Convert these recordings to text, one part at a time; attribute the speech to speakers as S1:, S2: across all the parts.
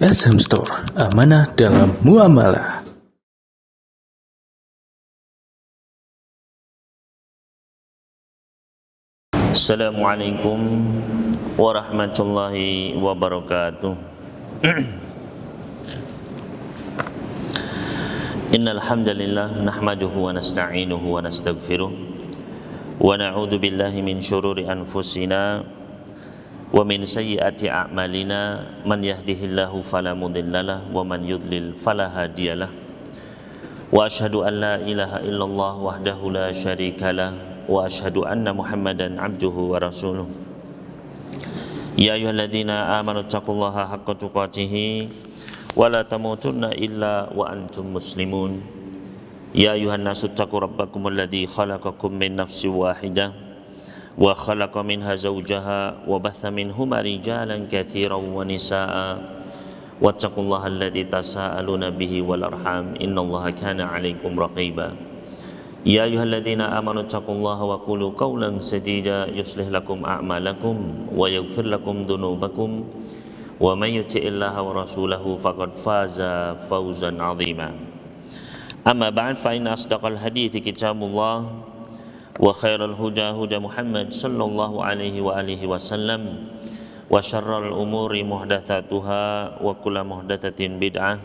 S1: SM Store, amanah dalam muamalah.
S2: Assalamualaikum warahmatullahi wabarakatuh. Innal hamdalillah nahmaduhu wa nasta'inuhu wa nastaghfiruh wa na'udzu billahi min shururi anfusina wa min sayyiati a'malina man yahdihillahu fala mudhillalah wa man yudlil fala hadiyalah wa asyhadu an la ilaha illallah wahdahu la syarikalah wa asyhadu anna Muhammadan abduhu wa rasuluh. Ya ayyuhalladzina amanu taqullaha haqqa tuqatih wa la tamutunna illa wa antum muslimun. Ya ayyuhan nasu taqu rabbakumul ladzi khalaqakum min nafsin wahidah wa khalaqa minha zawjaha wa batha minhuma rijalan katsiran wa nisaa'a wattaqullaha alladzi tasaaluna bihi wal arham innallaha kana 'alaikum raqiba. Ya ayyuhalladzina amanu taqullaha wa qulu qawlan sadida yuslih lakum a'malakum wa yaghfir lakum dhunubakum wa may yuti'illaha wa rasulahu faqad faza fawzan 'azima. Amma ba'd, fa inna asdaqal hadithi kitabullah wa khairal huda huda Muhammad sallallahu alaihi wa alihi wasallam wa syarrul umuri muhdatsatuha wa kullu muhdatsatin bid'ah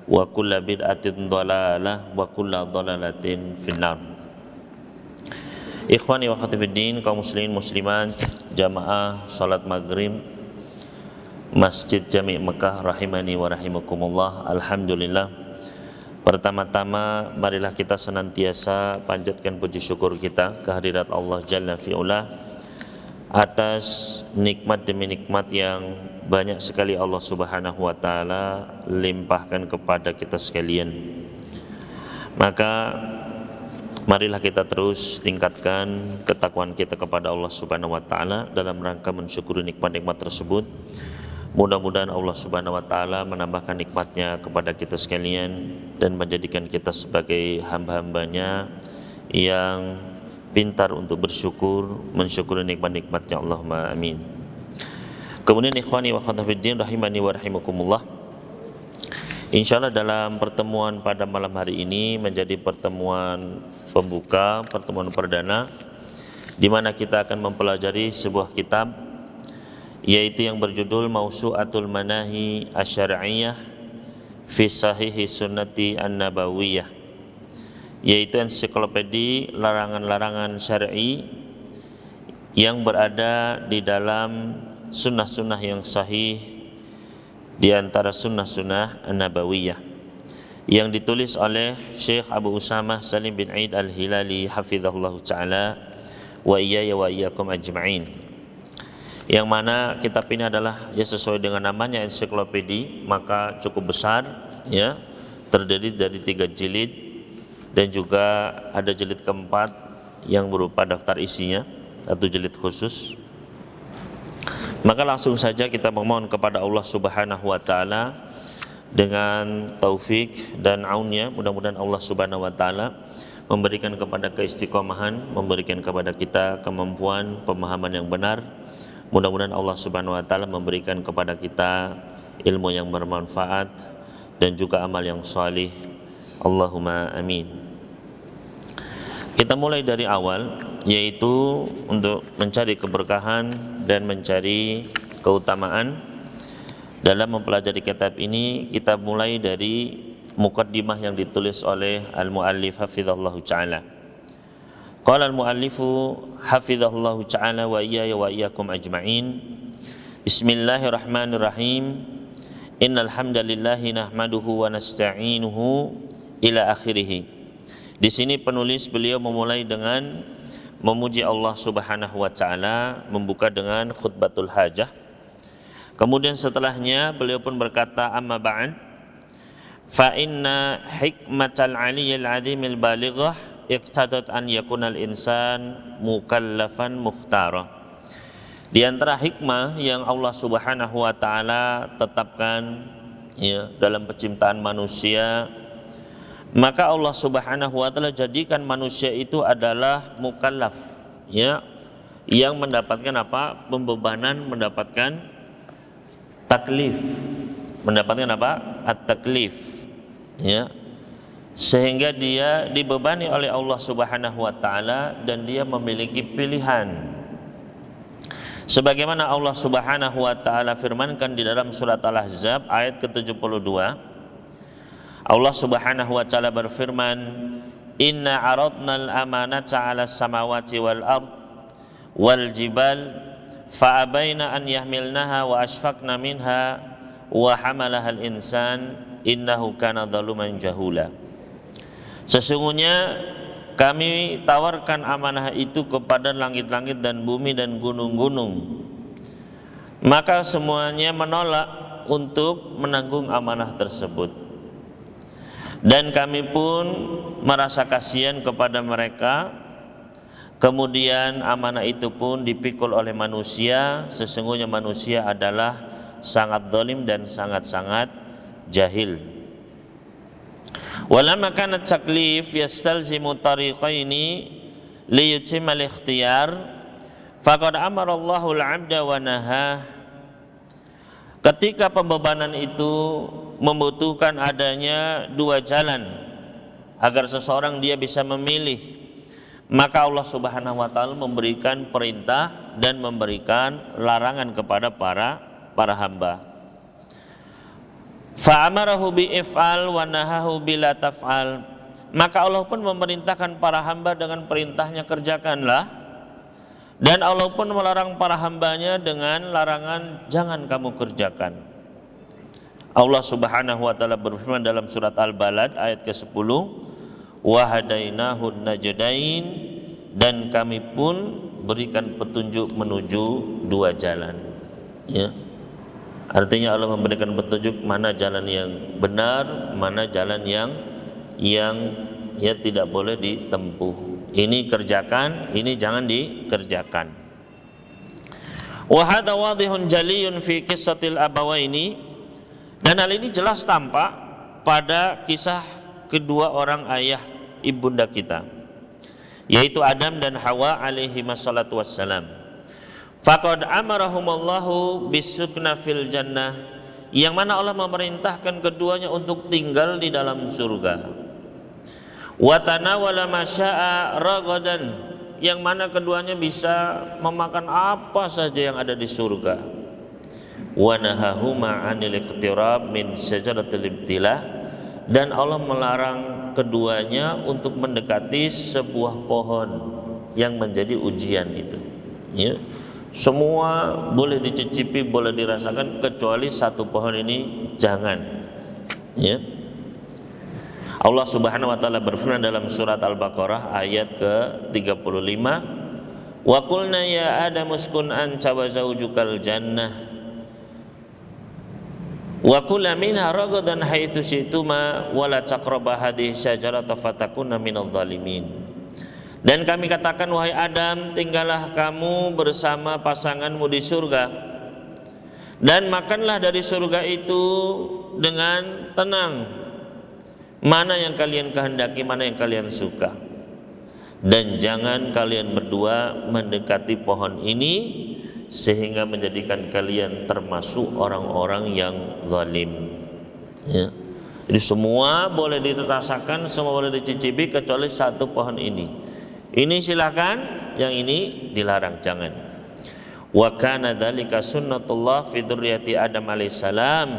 S2: wa kullu bid'atin dhalalah wa kullu dhalalatin finnar. Ikhwani wa akhwati fiddin, kaum muslimin muslimat, jamaah salat maghrib Masjid Jami' Mekah rahimani wa rahimakumullah. Alhamdulillah, pertama-tama marilah kita senantiasa panjatkan puji syukur kita kehadirat Allah Jalla fi'ula atas nikmat demi nikmat yang banyak sekali Allah Subhanahu wa ta'ala limpahkan kepada kita sekalian. Maka marilah kita terus tingkatkan ketakwaan kita kepada Allah Subhanahu wa ta'ala dalam rangka mensyukuri nikmat-nikmat tersebut. Mudah-mudahan Allah Subhanahu wa ta'ala menambahkan nikmatnya kepada kita sekalian dan menjadikan kita sebagai hamba-hambanya yang pintar untuk bersyukur, mensyukuri nikmat-nikmatnya. Allahumma amin. Kemudian ikhwani wa akhwati fiddin rahimani wa rahimakumullah, insyaallah dalam pertemuan pada malam hari ini menjadi pertemuan pembuka, pertemuan perdana di mana kita akan mempelajari sebuah kitab yaitu yang berjudul Mausu'atul Manahi Asy-Syar'iyyah fi Sahihi Sunnati An-Nabawiyah, yaitu ensiklopedi larangan-larangan syar'i yang berada di dalam sunnah-sunnah yang sahih di antara sunnah-sunnah An-Nabawiyah, yang ditulis oleh Syekh Abu Usamah Salim bin Aid Al-Hilali hafizahullah ta'ala wa iyaya wa iyyakum ajma'in. Yang mana kitab ini adalah ya sesuai dengan namanya ensiklopedi, maka cukup besar ya, terdiri dari 3 jilid dan juga ada jilid keempat yang berupa daftar isinya, 1 jilid khusus. Maka langsung saja kita memohon kepada Allah Subhanahu wa ta'ala dengan taufik dan aunnya, mudah-mudahan Allah Subhanahu wa ta'ala memberikan kepada keistiqomahan, memberikan kepada kita kemampuan pemahaman yang benar. Mudah-mudahan Allah Subhanahu wa ta'ala memberikan kepada kita ilmu yang bermanfaat dan juga amal yang salih. Allahumma amin. Kita mulai dari awal, yaitu untuk mencari keberkahan dan mencari keutamaan. Dalam mempelajari kitab ini, kita mulai dari muqaddimah yang ditulis oleh al-muallif hafizallahu ta'ala. Qala al-muallifu hafizahullahu ta'ala wa iyaya wa iyyakum ajma'in. Bismillahirrahmanirrahim. Innal hamdalillahi nahmaduhu wa nasta'inuhu ila akhirih. Di sini penulis beliau memulai dengan memuji Allah Subhanahu wa ta'ala, membuka dengan khutbatul hajah. Kemudian setelahnya beliau pun berkata, amma ba'd fa inna hikmatal aliyyil azimil balighah iqtadat an yakunal insan mukallafan mukhtara. Di antara hikmah yang Allah Subhanahu wa ta'ala tetapkan ya dalam penciptaan manusia, maka Allah Subhanahu wa ta'ala jadikan manusia itu adalah mukallaf ya, yang mendapatkan apa? Pembebanan, mendapatkan taklif mendapatkan apa? At-taklif, ya. Sehingga dia dibebani oleh Allah Subhanahu wa taala dan dia memiliki pilihan. Sebagaimana Allah Subhanahu wa taala firmankan di dalam surat Al-Ahzab ayat ke-72. Allah Subhanahu wa taala berfirman, "Inna 'aradnal amanata 'alas samawati wal ard wal jibal fa'abaina an yahmilnaha wa ashfaqna minha wa hamalaha al-insan innahu kana zaluman jahula." Sesungguhnya kami tawarkan amanah itu kepada langit-langit dan bumi dan gunung-gunung, maka semuanya menolak untuk menanggung amanah tersebut, dan kami pun merasa kasihan kepada mereka. Kemudian amanah itu pun dipikul oleh manusia. Sesungguhnya manusia adalah sangat zalim dan sangat-sangat jahil. Walamma kana taklif yastalzimu tariqaini liyutimma al-ikhtiyar faqad amara Allahu al-'abda wa nahah. Ketika pembebanan itu membutuhkan adanya dua jalan agar seseorang dia bisa memilih, maka Allah Subhanahu wa taala memberikan perintah dan memberikan larangan kepada para hamba. Fa'amarahu bi'if'al wa nahahu bila taf'al. Maka Allah pun memerintahkan para hamba dengan perintahnya kerjakanlah, dan Allah pun melarang para hambanya dengan larangan jangan kamu kerjakan. Allah Subhanahu wa taala berfirman dalam surat Al-Balad ayat ke-10, "Wa hadainahun najdain," dan kami pun berikan petunjuk menuju dua jalan. Ya. Artinya Allah memberikan petunjuk mana jalan yang benar, mana jalan yang ya tidak boleh ditempuh. Ini kerjakan, ini jangan dikerjakan. Wa hadza wadihun jaliyun fi qissatil abawaini, dan hal ini jelas tampak pada kisah kedua orang ayah ibunda kita, yaitu Adam dan Hawa alaihi wassalatu wassalam. Faqad amarahumallahu bisukna fil jannah, yang mana Allah memerintahkan keduanya untuk tinggal di dalam surga. Wa tanawala masya'a ragadan, yang mana keduanya bisa memakan apa saja yang ada di surga. Wa nahahuma 'anil iqtirab min syajaratil ibtilah, dan Allah melarang keduanya untuk mendekati sebuah pohon yang menjadi ujian itu. Ya. Semua boleh dicicipi, boleh dirasakan, kecuali satu pohon ini jangan. Ya. Allah Subhanahu wa taala berfirman dalam surat Al-Baqarah ayat ke-35, "Wa qulna ya Adam uskun anta wa zawjukal jannah wa kula minha ragadan haitsu syi'tuma wa la taqrabu hadhihi syajarata fatakuna minadh dhalimin." Dan kami katakan, wahai Adam, tinggallah kamu bersama pasanganmu di surga, dan makanlah dari surga itu dengan tenang, mana yang kalian kehendaki, mana yang kalian suka, dan jangan kalian berdua mendekati pohon ini sehingga menjadikan kalian termasuk orang-orang yang zalim. Ya. Jadi semua boleh dirasakan, semua boleh dicicipi, kecuali satu pohon ini. Ini silakan, yang ini dilarang, jangan. Wa kana dzalika sunnatullah fi dzurriyyati Adam alaihissalam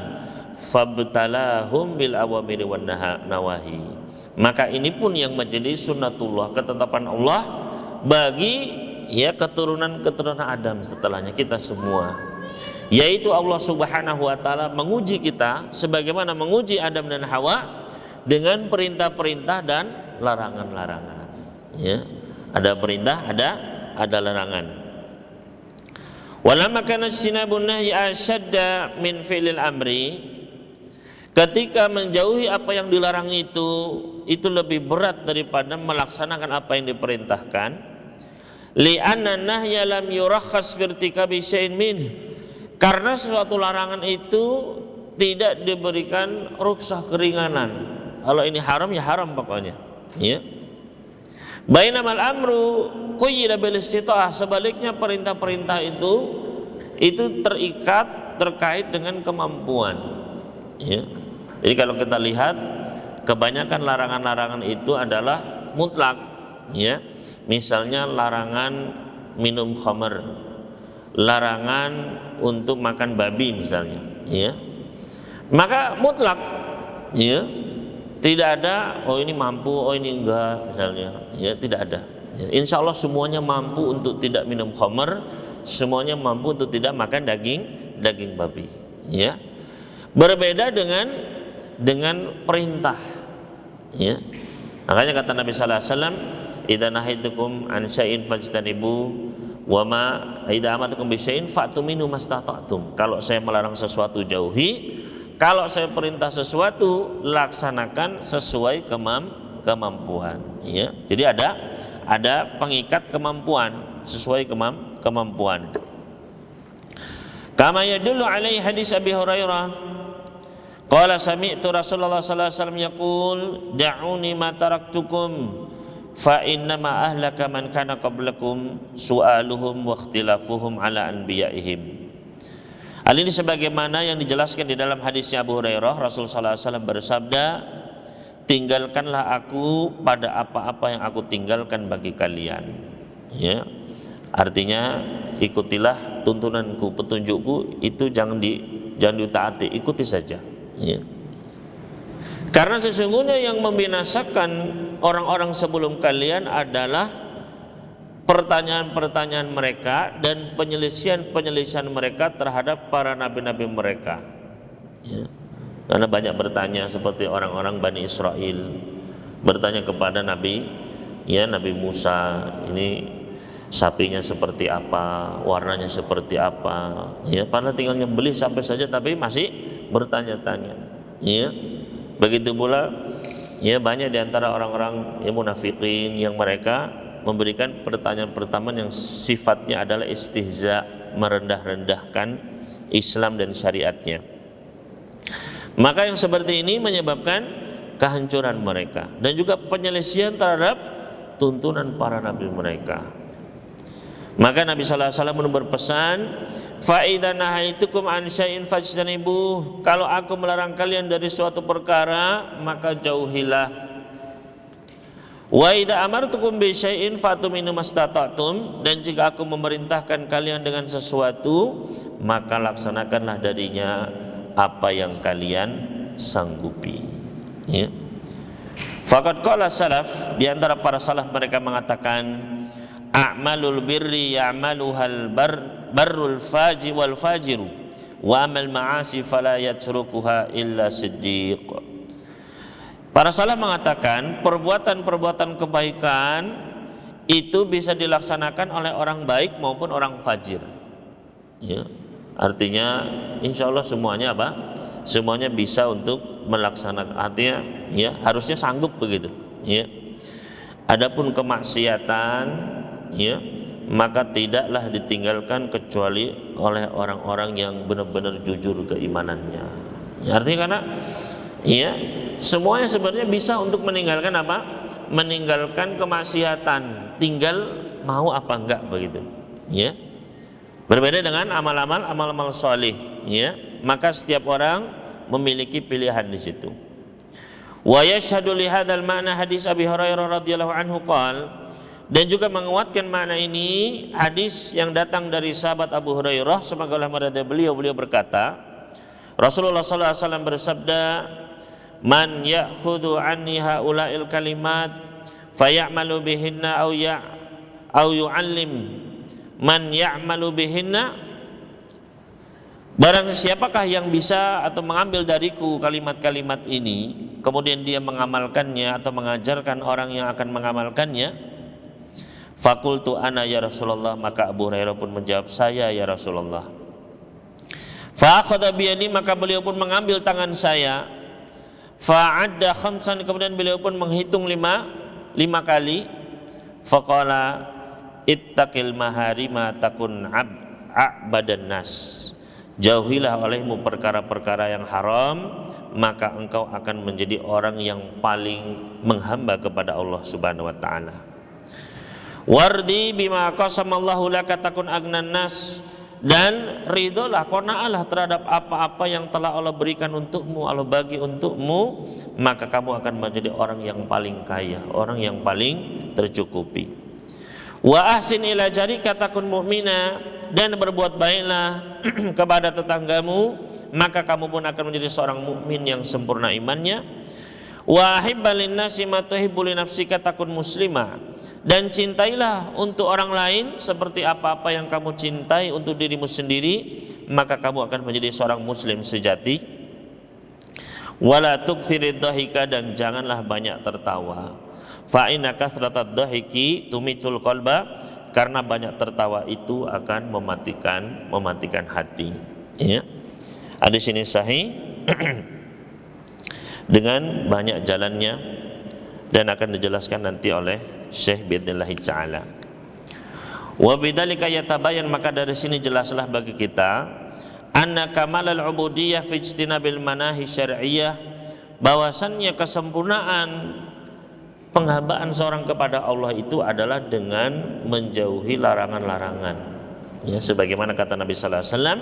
S2: fabtalahum bil awamiri wan nawahi. Maka ini pun yang menjadi sunnatullah, ketetapan Allah bagi keturunan Adam setelahnya, kita semua, yaitu Allah Subhanahu wa taala menguji kita sebagaimana menguji Adam dan Hawa dengan perintah-perintah dan larangan-larangan. Ya. Ada perintah, ada larangan. Walamma kana ijtinabun nahyi ashadda min fi'lil amri, ketika menjauhi apa yang dilarang itu lebih berat daripada melaksanakan apa yang diperintahkan. Li'anna nahya lam yurakhas fi irtikabi syai'in min, karena sesuatu larangan itu tidak diberikan rukhsah, keringanan. Kalau ini haram ya haram pokoknya. Ya. Bainamal amru quyida bil istita'ah, sebaliknya perintah-perintah itu terikat, terkait dengan kemampuan. ya. Jadi kalau kita lihat kebanyakan larangan-larangan itu adalah mutlak, ya. Misalnya larangan minum khamr, larangan untuk makan babi misalnya, ya. Maka mutlak, ya. Tidak ada oh ini mampu, oh ini enggak misalnya, ya, tidak ada. Ya, insya Allah semuanya mampu untuk tidak minum khamr, semuanya mampu untuk tidak makan daging babi, ya. Berbeda dengan perintah, ya. Makanya kata Nabi sallallahu alaihi wasallam, "Idza nahaitukum an syai'in fajtanibu wa ma idza amartukum bi syai'in fa'tu minhu mastata'tum." Kalau saya melarang sesuatu jauhi, kalau saya perintah sesuatu laksanakan sesuai kemampuan, ya. Jadi ada pengikat kemampuan, sesuai kemampuan. Kama yadullu alaihi hadis Abi Hurairah, qala sami'tu Rasulullah sallallahu alaihi wasallam yaqul, "Da'uni ma taraktukum fa inna ma ahlaka man kana qablakum su'aluhum wa ikhtilafuhum ala anbiya'ihim." Hal ini sebagaimana yang dijelaskan di dalam hadisnya Abu Hurairah, Rasul sallallahu alaihi wasallam bersabda, "Tinggalkanlah aku pada apa-apa yang aku tinggalkan bagi kalian." Ya. Artinya ikutilah tuntunanku, petunjukku, itu jangan ditaati, ikuti saja, ya. Karena sesungguhnya yang membinasakan orang-orang sebelum kalian adalah pertanyaan-pertanyaan mereka dan penyelisihan mereka terhadap para nabi-nabi mereka, ya. Karena banyak bertanya seperti orang-orang Bani Israel bertanya kepada Nabi Musa, ini sapinya seperti apa, warnanya seperti apa, ya. Padahal tinggal nyembelih sampai saja tapi masih bertanya-tanya, ya. Begitu pula, ya, banyak di antara orang-orang yang munafikin yang mereka memberikan pertanyaan-pertanyaan yang sifatnya adalah istihza, merendah-rendahkan Islam dan syariatnya. Maka yang seperti ini menyebabkan kehancuran mereka dan juga penyelesaian terhadap tuntunan para nabi mereka. Maka Nabi sallallahu alaihi wasallam berpesan, "Fa idza nahaitukum an syai'in fajtanibuh." Kalau aku melarang kalian dari suatu perkara, maka jauhilah. Wa idza amartukum bi syai'in fatu minhu mastata'tum. Dan jika aku memerintahkan kalian dengan sesuatu, maka laksanakanlah darinya apa yang kalian sanggupi, ya. Faqad qala salaf, di antara para salaf mereka mengatakan, "A'malul birri ya'maluhal barrul faji wal fajiru wa amal ma'asi fala yatrukuha illa siddiq." Para salaf mengatakan perbuatan-perbuatan kebaikan itu bisa dilaksanakan oleh orang baik maupun orang fajir, ya. Artinya insya Allah semuanya apa? Semuanya bisa untuk melaksanakan, artinya, ya, harusnya sanggup begitu, ya. Adapun kemaksiatan, ya, maka tidaklah ditinggalkan kecuali oleh orang-orang yang benar-benar jujur keimanannya, ya. Artinya karena, ya, semuanya sebenarnya bisa untuk meninggalkan apa? Meninggalkan kemaksiatan, tinggal mau apa enggak begitu, ya. Berbeda dengan amal-amal salih, ya. Maka setiap orang memiliki pilihan di situ. Wa yashhadu li hadzal ma'na hadis Abi Hurairah radhiyallahu anhu qala, dan juga menguatkan makna ini hadis yang datang dari sahabat Abu Hurairah, semoga Allah meridai beliau berkata, Rasulullah sallallahu alaihi wasallam bersabda, "Man ya'khudhu anni haula'il kalimat fayamalu bihinna au yu'allim man ya'malu bihinna." Barang siapakah yang bisa atau mengambil dariku kalimat-kalimat ini, kemudian dia mengamalkannya atau mengajarkan orang yang akan mengamalkannya, fakultu ana ya Rasulullah, maka Abu Hurairah pun menjawab, saya ya Rasulullah. Fa akhadha biyadi, maka beliau pun mengambil tangan saya. Fa adda khamsan, kemudian beliau pun menghitung lima kali. Faqala ittaqil maharima takun a'badan nas. Jauhilah olehmu perkara-perkara yang haram, maka engkau akan menjadi orang yang paling menghamba kepada Allah Subhanahu wa taala. Wardi bima qasamallahu laka takun agnan nas, dan ridholah, qanaahlah terhadap apa-apa yang telah Allah berikan untukmu, Allah bagi untukmu, maka kamu akan menjadi orang yang paling kaya, orang yang paling tercukupi. Wa ahsin ila jarika takun mu'mina, dan berbuat baiklah kepada tetanggamu, maka kamu pun akan menjadi seorang mukmin yang sempurna imannya. Wa ahibba linnasi ma tuhibbu li nafsika takun muslima, dan cintailah untuk orang lain seperti apa-apa yang kamu cintai untuk dirimu sendiri, maka kamu akan menjadi seorang muslim sejati. Wala tukthirid dhahika, dan janganlah banyak tertawa. Fa inna kathratad dhahiki tumicul qalba, karena banyak tertawa itu akan mematikan hati. Ya. Hadis ini sahih dengan banyak jalannya dan akan dijelaskan nanti oleh Syekh biidznillah ta'ala. Wa bidzalika yatabayan, maka dari sini jelaslah bagi kita anna kamalal ubudiyyah fi ijtinabil manahi syar'iyyah, bahwasannya kesempurnaan penghambaan seorang kepada Allah itu adalah dengan menjauhi larangan-larangan. Ya, sebagaimana kata Nabi sallallahu alaihi wasallam,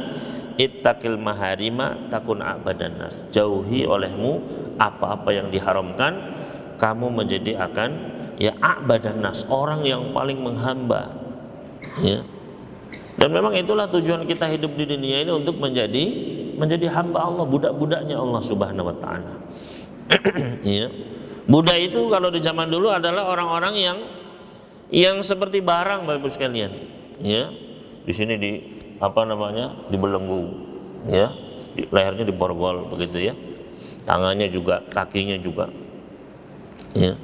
S2: ittaqil maharima takun abadan nas. Jauhi olehmu apa-apa yang diharamkan, kamu menjadi akan ya abadan nas, orang yang paling menghamba. Ya. Dan memang itulah tujuan kita hidup di dunia ini, untuk menjadi hamba Allah, budak-budaknya Allah Subhanahu wa taala. Ya. Budak itu kalau di zaman dulu adalah orang-orang yang seperti barang, Bapak Ibu sekalian. Ya. Di sini dibelenggu, ya, lehernya diborgol begitu ya, tangannya juga, kakinya juga, ya.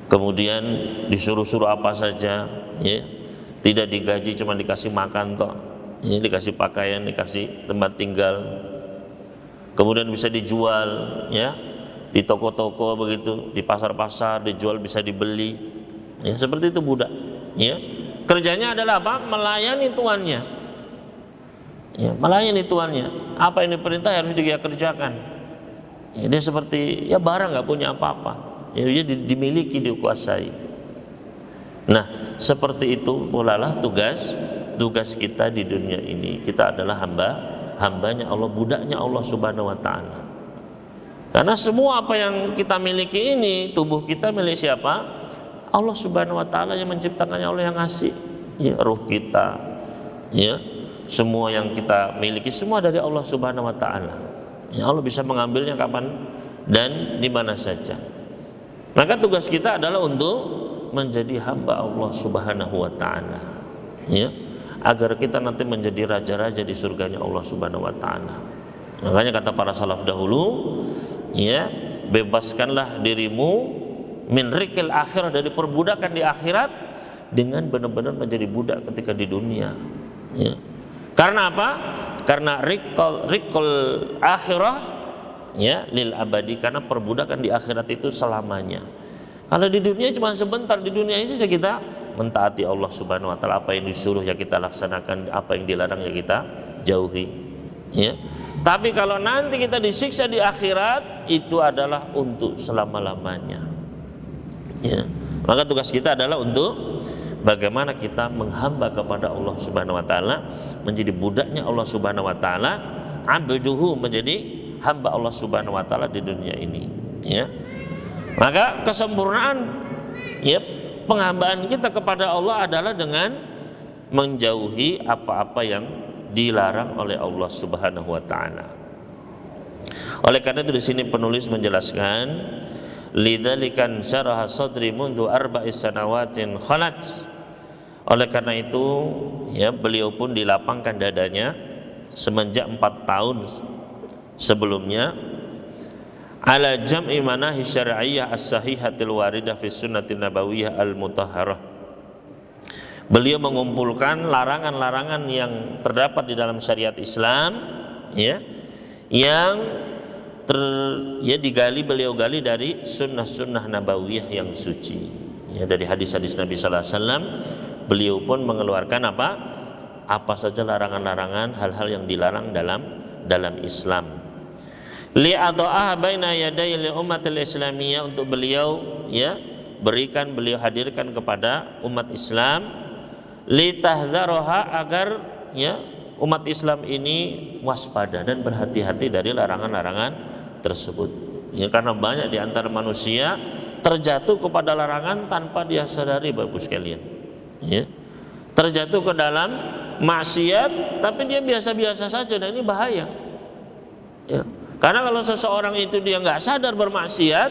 S2: Kemudian disuruh-suruh apa saja, ya, tidak digaji, cuma dikasih makan toh, ya, dikasih pakaian, dikasih tempat tinggal, kemudian bisa dijual, ya, di toko-toko begitu, di pasar-pasar dijual, bisa dibeli, ya, seperti itu budak, ya. Kerjanya adalah apa? Melayani tuannya. Ya, melayani tuannya. Apa yang diperintah harus dia kerjakan. Ya, dia seperti ya barang, nggak punya apa-apa. Ya, dia dimiliki, dikuasai. Nah, seperti itu pula lah tugas kita di dunia ini. Kita adalah hambanya Allah, budaknya Allah Subhanahu wa taala. Karena semua apa yang kita miliki ini, tubuh kita milik siapa? Allah Subhanahu wa taala yang menciptakannya, Allah yang ngasih, ya, ruh kita, ya, semua yang kita miliki semua dari Allah Subhanahu wa taala. Ya, Allah bisa mengambilnya kapan dan di mana saja. Maka tugas kita adalah untuk menjadi hamba Allah Subhanahu wa taala, ya, agar kita nanti menjadi raja-raja di surganya Allah Subhanahu wa taala. Makanya kata para salaf dahulu, ya, bebaskanlah dirimu min rikil akhirah, dari perbudakan di akhirat, dengan benar-benar menjadi budak ketika di dunia. Ya. Karena apa? Karena rikul akhirah, ya, lil abadi, karena perbudakan di akhirat itu selamanya. Kalau di dunia cuma sebentar, di dunia ini saja kita mentaati Allah Subhanahu wa taala, apa yang disuruh ya kita laksanakan, apa yang dilarang ya kita jauhi. Ya. Tapi kalau nanti kita disiksa di akhirat, itu adalah untuk selama-lamanya. Ya. Maka tugas kita adalah untuk bagaimana kita menghamba kepada Allah Subhanahu wa taala, menjadi budaknya Allah Subhanahu wa taala, abduhu, menjadi hamba Allah Subhanahu wa taala di dunia ini, ya. Maka kesempurnaan, ya, penghambaan kita kepada Allah adalah dengan menjauhi apa-apa yang dilarang oleh Allah Subhanahu wa taala. Oleh karena itu di sini penulis menjelaskan, lidzalikan syaraha sadri mundu arba'is sanawatin khalat. Oleh karena itu, ya, beliau pun dilapangkan dadanya semenjak 4 tahun sebelumnya, ala jam'i manahi syar'iyyah as-sahihatil waridah fi sunnatin nabawiyah al-mutahharah. Beliau mengumpulkan larangan-larangan yang terdapat di dalam syariat Islam, ya, yang beliau gali dari sunnah-sunnah nabawiyah yang suci, ya, dari hadis-hadis Nabi sallallahu alaihi wasallam. Beliau pun mengeluarkan apa saja larangan-larangan, hal-hal yang dilarang dalam Islam. Li'adha'ah baina yaday li ummatil islamiyah, untuk beliau, ya, beliau hadirkan kepada umat Islam, li tahdzaroha, agar, ya, umat Islam ini waspada dan berhati-hati dari larangan-larangan tersebut. Ya, karena banyak di antara manusia terjatuh kepada larangan tanpa dia sadari, Bapak sekalian. Ya. Terjatuh ke dalam maksiat tapi dia biasa-biasa saja, dan ini bahaya. Ya. Karena kalau seseorang itu dia nggak sadar bermaksiat,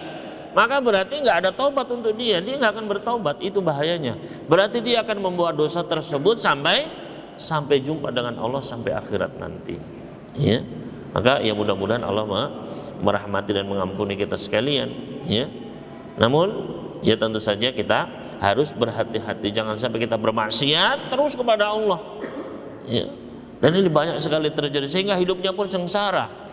S2: maka berarti nggak ada taubat untuk dia nggak akan bertaubat. Itu bahayanya. Berarti dia akan membuat dosa tersebut sampai jumpa dengan Allah sampai akhirat nanti. Ya. Maka ya mudah-mudahan Allah merahmati dan mengampuni kita sekalian. Ya. Namun ya tentu saja kita harus berhati-hati, jangan sampai kita bermaksiat terus kepada Allah. Ya. Dan ini banyak sekali terjadi sehingga hidupnya pun sengsara.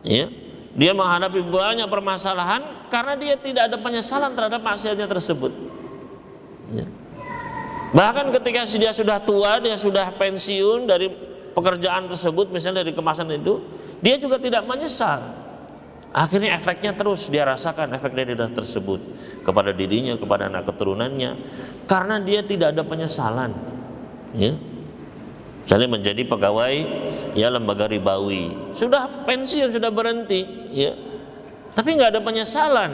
S2: Ya. Dia menghadapi banyak permasalahan karena dia tidak ada penyesalan terhadap maksiatnya tersebut. Ya. Bahkan ketika dia sudah tua, dia sudah pensiun dari pekerjaan tersebut, misalnya dari kemasan itu, dia juga tidak menyesal. Akhirnya efeknya terus dia rasakan, efek dari dosa tersebut kepada dirinya, kepada anak keturunannya, karena dia tidak ada penyesalan. Ya. Misalnya menjadi pegawai ya lembaga ribawi, sudah pensiun, sudah berhenti, ya, tapi nggak ada penyesalan.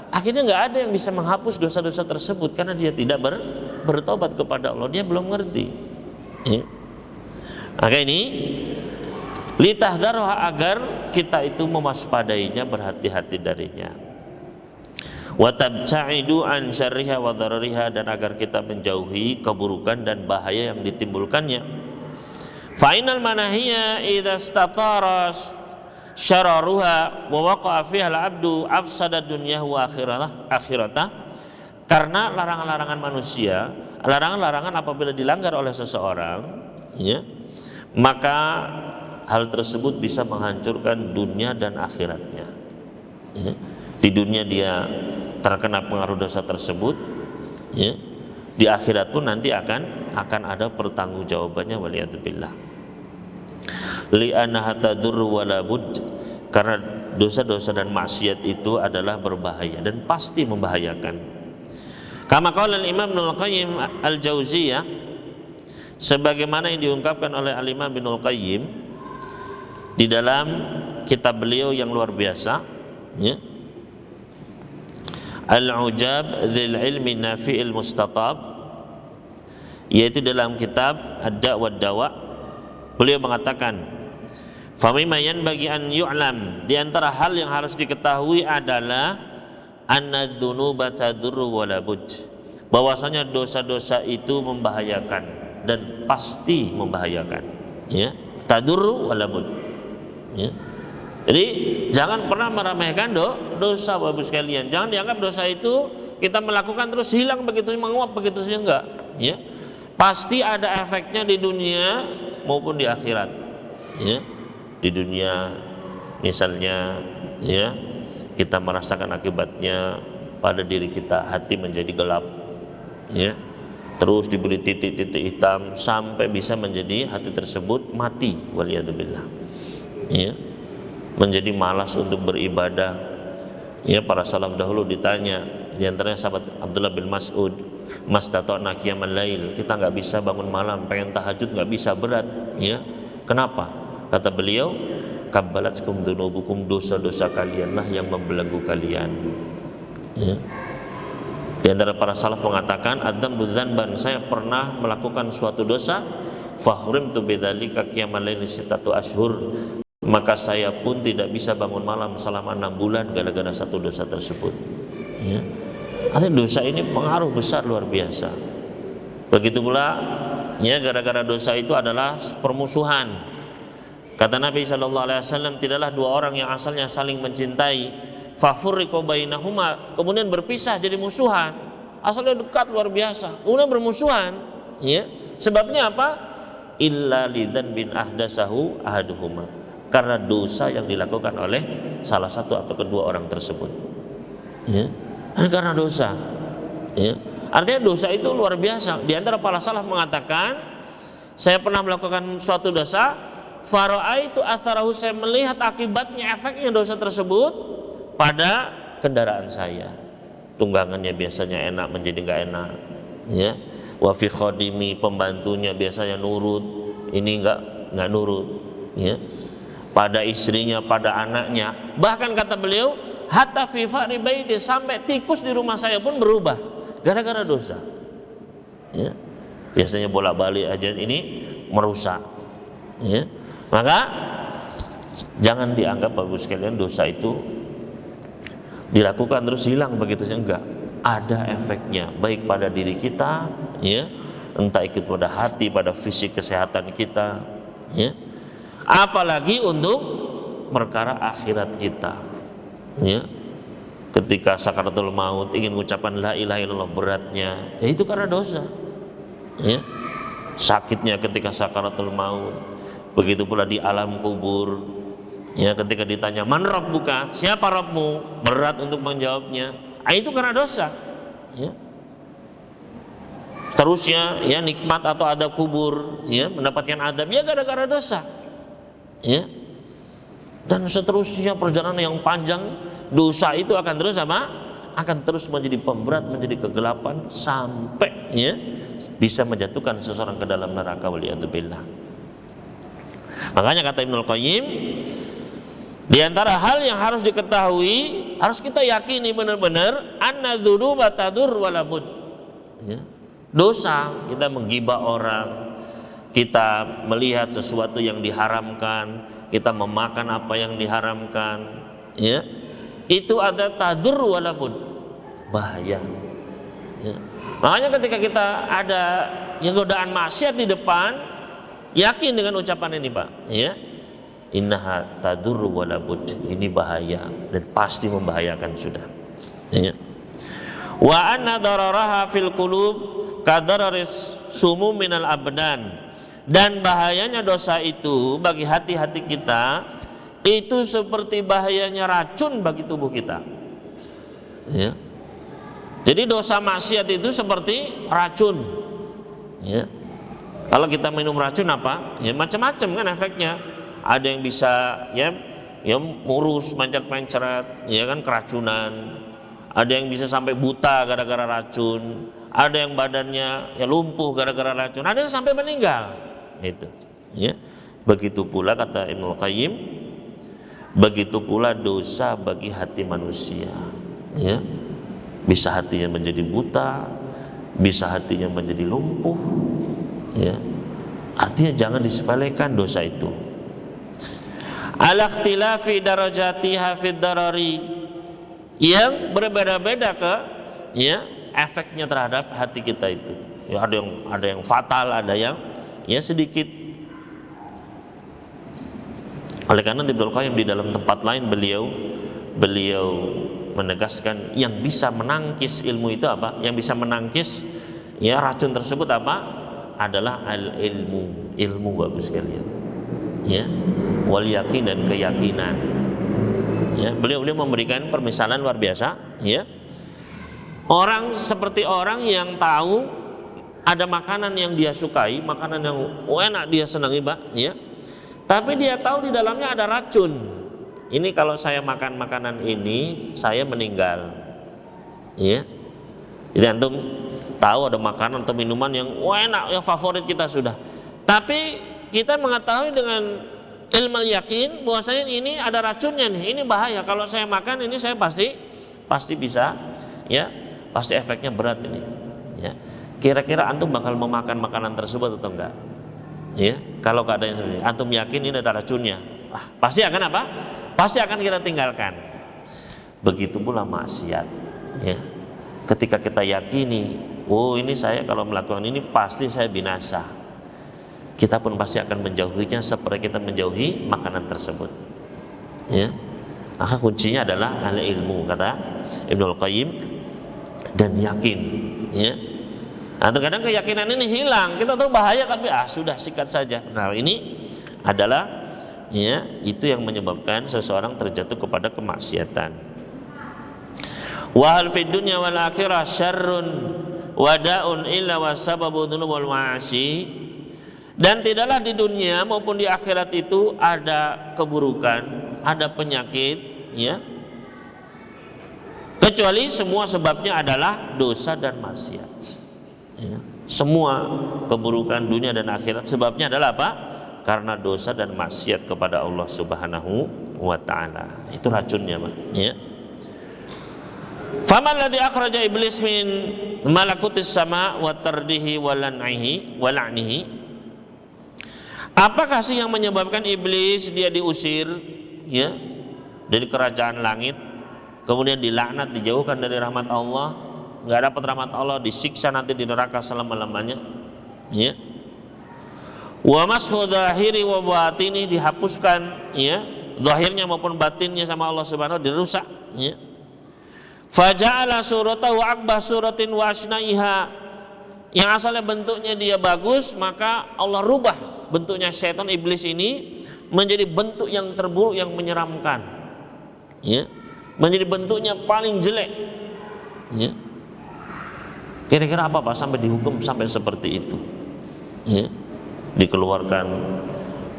S2: Akhirnya nggak ada yang bisa menghapus dosa-dosa tersebut karena dia tidak bertobat kepada Allah, dia belum ngerti. Ya. Maka ini litahdarha, agar kita itu mewaspadainya, berhati-hati darinya. Wa tabta'idu an syarriha wa dharariha, dan agar kita menjauhi keburukan dan bahaya yang ditimbulkannya. Fa'inal manahiyya idza istatara syararuha wa waqa'a fiha al-'abdu afsada dunyahu wa akhiratah. Karena larangan-larangan manusia, larangan-larangan apabila dilanggar oleh seseorang, ya, maka hal tersebut bisa menghancurkan dunia dan akhiratnya. Ya. Di dunia dia terkena pengaruh dosa tersebut, ya. Di akhirat pun nanti akan ada pertanggungjawabannya, waliyadzubillah. Li'annaha tadurru wala budd, karena dosa-dosa dan maksiat itu adalah berbahaya dan pasti membahayakan. Kama qala al-Imam Ibnul Qayyim al-Jauziyah, sebagaimana yang diungkapkan oleh al-Imam Ibnul Qayyim di dalam kitab beliau yang luar biasa, ya, Al-Ujab Dzil Ilmi Nafi'il Mustatab, yaitu dalam kitab Ad-Da' wad Dawa, beliau mengatakan, famimma yanbaghi an yu'lam, di antara hal yang harus diketahui adalah anna dzunuba tadurru wala budd, bahwasanya dosa-dosa itu membahayakan dan pasti membahayakan, ya, tadurru wala budd, ya. Jadi jangan pernah meremehkan dosa, Bapak sekalian. Jangan dianggap dosa itu kita melakukan terus hilang begitu, menguap begitu saja, enggak. Ya, pasti ada efeknya di dunia maupun di akhirat. Ya, di dunia misalnya, ya, kita merasakan akibatnya pada diri kita, hati menjadi gelap, ya, terus diberi titik-titik hitam sampai bisa menjadi hati tersebut mati, waliyadzubillah. Ya. Menjadi malas untuk beribadah. Ya, para salaf dahulu ditanya, di antaranya sahabat Abdullah bin Mas'ud, mastata'na qiyamal lail, kita nggak bisa bangun malam, pengen tahajud nggak bisa, berat. Ya, kenapa? Kata beliau, kabbalatkum dzunubukum, dosa-dosa kalianlah yang membelenggu kalian. Ya. Di antara para salaf mengatakan, adzambu dzanban, saya pernah melakukan suatu dosa, fahrimtu bidzalika qiyamal lail sittatu ashhur, maka saya pun tidak bisa bangun malam selama 6 bulan gara-gara satu dosa tersebut. Ya. Artinya dosa ini pengaruh besar luar biasa. Begitu pula, ya, gara-gara dosa itu adalah permusuhan. Kata Nabi SAW, tidaklah dua orang yang asalnya saling mencintai, fafurriqu bainahuma, kemudian berpisah jadi musuhan. Asalnya dekat luar biasa, kemudian bermusuhan. Ya. Sebabnya apa? Illa lidzanbin ahdasahu ahaduhuma, karena dosa yang dilakukan oleh salah satu atau kedua orang tersebut. Ya, karena dosa. Ya, artinya dosa itu luar biasa. Di antara para salaf mengatakan, saya pernah melakukan suatu dosa, fara'aitu atharahu, saya melihat akibatnya, efeknya dosa tersebut pada kendaraan saya. Tunggangannya biasanya enak menjadi nggak enak. Ya, wa fi khadimi, pembantunya biasanya nurut, ini nggak nurut, ya, pada istrinya, pada anaknya. Bahkan kata beliau, hatta fi fa'ri baiti, sampai tikus di rumah saya pun berubah gara-gara dosa. Ya. Biasanya bolak-balik aja ini merusak. Ya. Maka jangan dianggap Bapak sekalian dosa itu dilakukan terus hilang begitu saja, enggak. Ada efeknya baik pada diri kita, ya, entah ikut pada hati, pada fisik kesehatan kita, ya. Apalagi untuk perkara akhirat kita, ya. Ketika sakaratul maut ingin mengucapkan la ilaha illallah beratnya, ya itu karena dosa, ya. Sakitnya ketika sakaratul maut, begitu pula di alam kubur, ya, ketika ditanya man rabbuka, siapa Rabbmu, berat untuk menjawabnya. Itu karena dosa, ya. Terusnya, ya, nikmat atau adab kubur, ya, mendapatkan adab, ya gara-gara dosa, ya. Dan seterusnya perjalanan yang panjang, dosa itu akan terus apa? Akan terus menjadi pemberat, menjadi kegelapan, sampai, ya, bisa menjatuhkan seseorang ke dalam neraka, waliyadzubillah. Makanya kata Ibnul Qayyim, di antara hal yang harus diketahui, harus kita yakini benar-benar, anna dzunuba tadur wala bud. Ya. Dosa, kita menggibah orang, kita melihat sesuatu yang diharamkan, kita memakan apa yang diharamkan, ya. Itu ada tadur wala bud, bahaya. Ya. Makanya ketika kita ada yang godaan maksiat di depan, yakin dengan ucapan ini, Pak, ya. Innaha tadurru wala bud, ini bahaya dan pasti membahayakan sudah, ya. Wa anna dararaha fil qulub kadararis sumum minal abdan, dan bahayanya dosa itu bagi hati-hati kita itu seperti bahayanya racun bagi tubuh kita, ya. Jadi dosa maksiat itu seperti racun, ya. Kalau kita minum racun apa? Ya macam-macam kan efeknya. Ada yang bisa, ya murus, mencret-mencret, ya kan, keracunan. Ada yang bisa sampai buta gara-gara racun. Ada yang badannya ya lumpuh gara-gara racun. Ada yang sampai meninggal. Itu, ya. Begitu pula kata Ibnul Qayyim, begitu pula dosa bagi hati manusia, ya. Bisa hatinya menjadi buta, bisa hatinya menjadi lumpuh, ya. Artinya jangan disepelekan dosa itu. Al-ikhtilafi darajatiha fid darari, yang berbeda-beda ke, ya, efeknya terhadap hati kita itu. Ya, ada yang fatal, ada yang, ya, sedikit. Oleh karena Ibnul Qayyim di dalam tempat lain beliau menegaskan yang bisa menangkis ilmu itu apa? Yang bisa menangkis, ya, racun tersebut apa? Adalah al-ilmu, ilmu bagus sekalian, ya. Wal yakin, dan keyakinan, ya. Beliau memberikan permisalan luar biasa, ya. Orang seperti orang yang tahu ada makanan yang dia sukai, makanan yang enak dia senangi, Pak, ya. Tapi dia tahu di dalamnya ada racun. Ini kalau saya makan makanan ini, saya meninggal, ya. Jadi antum tahu ada makanan atau minuman yang enak, yang favorit kita sudah. Tapi kita mengetahui dengan ilmu yakin bahwasanya ini ada racunnya nih, ini bahaya. Kalau saya makan ini saya pasti bisa, ya, pasti efeknya berat ini, ya. Kira-kira antum bakal memakan makanan tersebut atau enggak? Ya, kalau keadaannya seperti ini, antum yakin ini ada racunnya, pasti akan apa? Pasti akan kita tinggalkan. Begitu pula maksiat, ya. Ketika kita yakini, oh ini saya kalau melakukan ini pasti saya binasa, kita pun pasti akan menjauhinya seperti kita menjauhi makanan tersebut, ya. Maka kuncinya adalah al-ilmu, kata Ibnul Qayyim, dan yakin, ya. Nah, terkadang keyakinan ini hilang, kita tahu bahaya tapi sudah sikat saja. Nah, ini adalah, ya, itu yang menyebabkan seseorang terjatuh kepada kemaksiatan. Wa hal fid dunya wal akhirah syarrun wada'un illa wasababu dzunub wal ma'asi. Dan tidaklah di dunia maupun di akhirat itu ada keburukan, ada penyakit, ya, kecuali semua sebabnya adalah dosa dan maksiat, ya. Semua keburukan dunia dan akhirat sebabnya adalah apa? Karena dosa dan maksiat kepada Allah Subhanahu wa ta'ala. Itu racunnya, Pak, ya. Faman ladzi akhraja iblis min malakutis sama wa tardihi wa la'nihi. Apakah sih yang menyebabkan iblis dia diusir, ya, dari kerajaan langit, kemudian dilaknat, dijauhkan dari rahmat Allah, enggak dapat rahmat Allah, disiksa nanti di neraka selama-lamanya, ya. Wa mashu dzahiri wa batini, dihapuskan, ya, zahirnya maupun batinnya sama Allah Subhanahu wa ta'ala, dirusak, ya. Faja'ala suratahu aqbah suratin wa asnaiha, yang asalnya bentuknya dia bagus, maka Allah rubah bentuknya setan iblis ini menjadi bentuk yang terburuk, yang menyeramkan, ya, menjadi bentuknya paling jelek, ya. Kira-kira apa Pak sampai dihukum sampai seperti itu, ya? Dikeluarkan,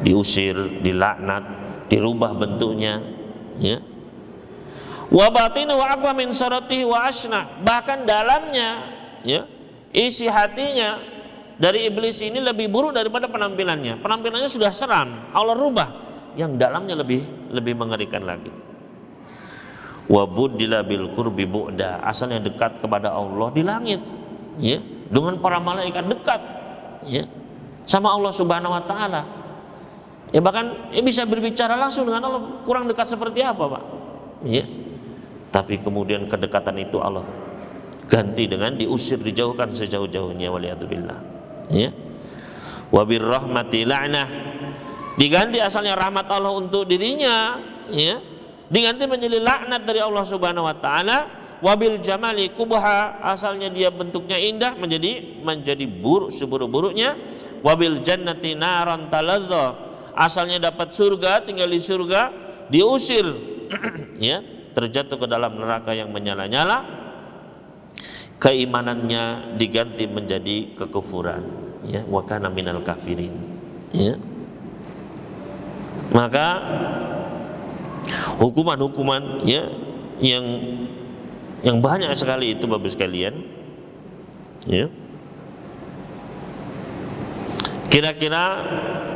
S2: diusir, dilaknat, dirubah bentuknya, ya. Wa batinu wa aqwa min saratihi wa asna, bahkan dalamnya, ya, isi hatinya dari iblis ini lebih buruk daripada penampilannya. Penampilannya sudah seram, Allah rubah yang dalamnya lebih mengerikan lagi. Wa buddila bil qurbi bu'da, asalnya dekat kepada Allah di langit, ya, dengan para malaikat dekat, ya, sama Allah Subhanahu wa ta'ala, ya, bahkan bisa berbicara langsung dengan Allah. Kurang dekat seperti apa, Pak, ya. Tapi kemudian kedekatan itu Allah ganti dengan diusir, dijauhkan sejauh-jauhnya, waliyadzubillah, ya. Wa birrahmati la'nah, diganti asalnya rahmat Allah untuk dirinya, ya, diganti menjadi laknat dari Allah Subhanahu wa ta'ala. Wabil jamali kubha, asalnya dia bentuknya indah menjadi buruk seburuk-buruknya. Wabil jannati naran taladza, asalnya dapat surga, tinggal di surga, diusir, ya, terjatuh ke dalam neraka yang menyala-nyala. Keimanannya diganti menjadi kekufuran, ya, wa kana minal kafirin, ya. Maka hukuman-hukuman, ya, yang banyak sekali itu Bapak sekalian, ya. Kira-kira,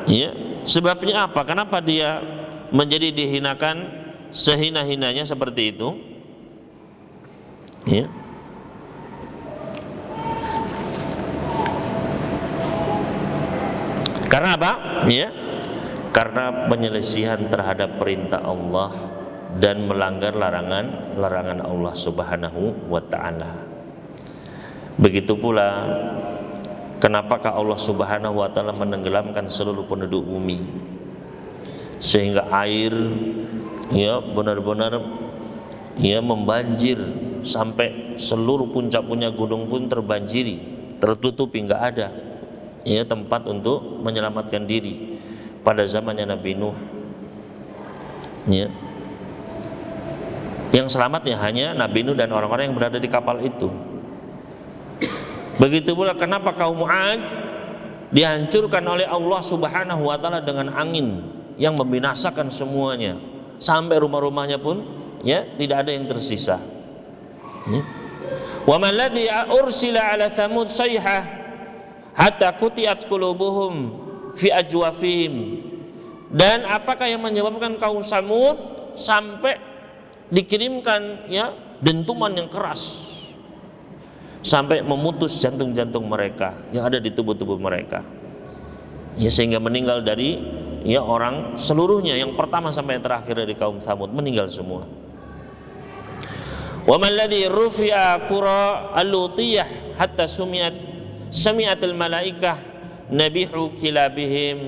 S2: ya, sebabnya apa? Kenapa dia menjadi dihinakan sehina-hinanya seperti itu, ya? Karena apa? Ya, karena penyelisihan terhadap perintah Allah dan melanggar larangan Allah Subhanahu wa ta'ala. Begitu pula kenapakah Allah Subhanahu wa ta'ala menenggelamkan seluruh penduduk bumi sehingga air, ya, benar-benar, ya, membanjir sampai seluruh puncak-puncak gunung pun terbanjiri, tertutupi, enggak ada, ya, tempat untuk menyelamatkan diri pada zamannya Nabi Nuh, ya. Yang selamatnya hanya Nabi Nuh dan orang-orang yang berada di kapal itu. Begitu pula kenapa kaum 'Ad dihancurkan oleh Allah Subhanahu wa ta'ala dengan angin yang membinasakan semuanya, sampai rumah-rumahnya pun, ya, tidak ada yang tersisa, ya. Wa man ladzi ursila ala thamud sayhah hatta qutiat qulubuhum fi ajwafihim, dan apakah yang menyebabkan kaum Samud sampai dikirimkan, ya, dentuman yang keras sampai memutus jantung-jantung mereka yang ada di tubuh-tubuh mereka, ya, sehingga meninggal dari, ya, orang seluruhnya, yang pertama sampai yang terakhir dari kaum Samud meninggal semua. Wa man ladzi rufi'a qura al-lutiyah hatta sami'atul malaikah nabihu kilabihim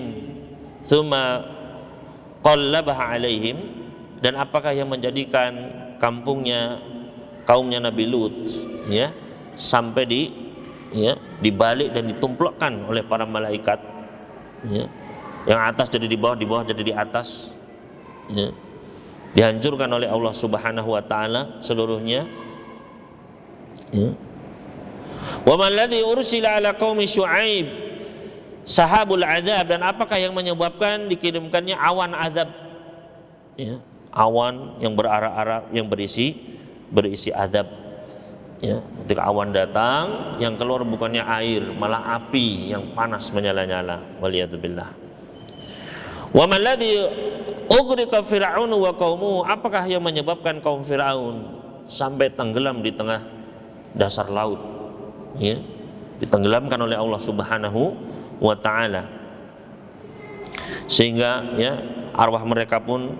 S2: thumma qallabaha alaihim, dan apakah yang menjadikan kampungnya, kaumnya Nabi Lut, ya, sampai dibalik dan ditumplokkan oleh para malaikat, ya, yang atas jadi di bawah, di bawah jadi di atas, ya, dihancurkan oleh Allah Subhanahu wa ta'ala seluruhnya, ya. Wa man ladzi ursila ala qaumi Syu'aib sahabul adzab, dan apakah yang menyebabkan dikirimkannya awan azab, ya, awan yang berarak-arak yang berisi azab, ya. Ketika awan datang, yang keluar bukannya air, malah api yang panas menyala-nyala, waliyadzubillah. Wa man ladzi ughriqa fir'aun wa qaumuhu, apakah yang menyebabkan kaum Firaun sampai tenggelam di tengah dasar laut, ya, ditenggelamkan oleh Allah Subhanahu wa taala, sehingga ya arwah mereka pun